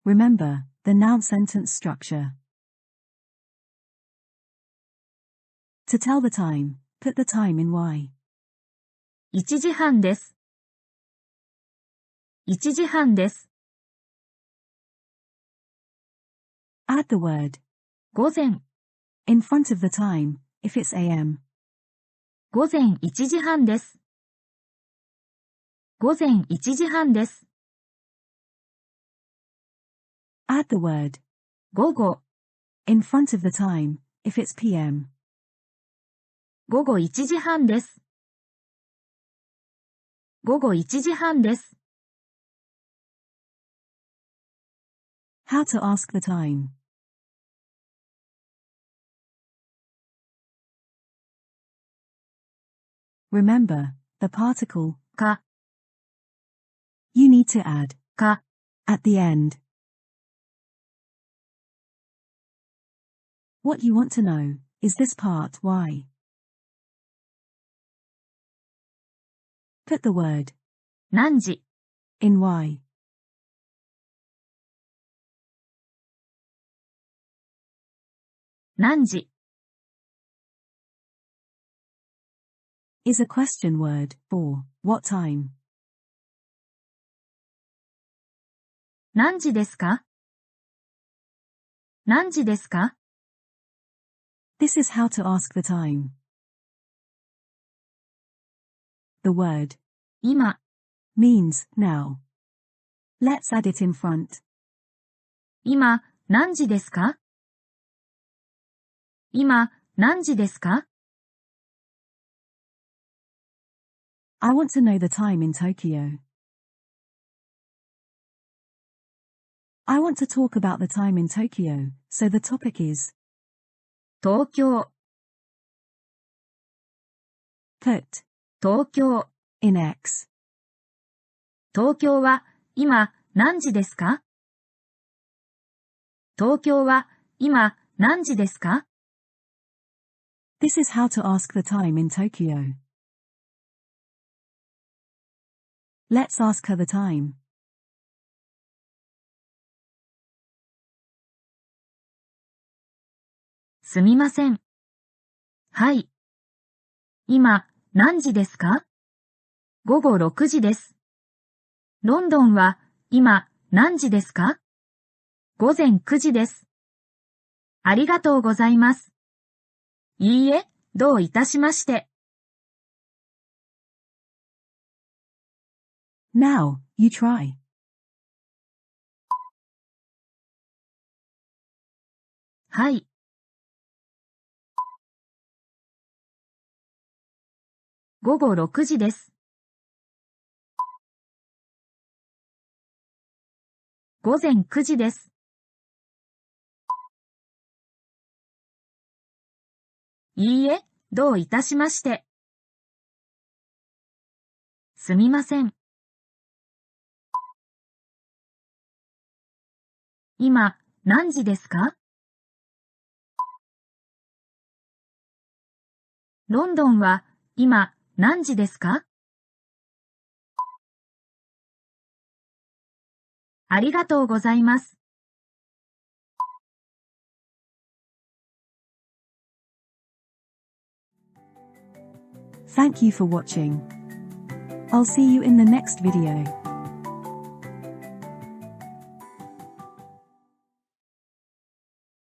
Remember the noun sentence structure. To tell the time, put the time in Y. 1時半です。1時半です。Add the word 午前、 in front of the time, if it's AM. 午前1時半です。午前1時半です。Add the word 午後、 in front of the time, if it's PM. 午後1時半です。午後1時半です。How to ask the time. Remember the particle か、 you need to add か、 at the end. What you want to know is this part Y. Put the word 何時、 in Y. 何時、 is a question word for what time. 何時ですか？何時ですか？ This is how to ask the time. The word 今、 means now. Let's add it in front. 今、何時ですか？今、何時ですか？ I want to know the time in Tokyo. I want to talk about the time in Tokyo, so the topic is 東京、 put 東京、 in X. 東京は今何時ですか？東京は今何時ですか？ This is how to ask the time in Tokyo. Let's ask her the time. すみません。はい。今何時ですか？午後6時です。ロンドンは今何時ですか？午前9時です。ありがとうございます。いいえ、どういたしまして。Now, you try. はい。午後6時です。午前9時です。いいえ、どういたしまして。すみません。今、何時ですか？ロンドンは今何時ですか？ありがとうございます。Thank you for watching. I'll see you in the next video.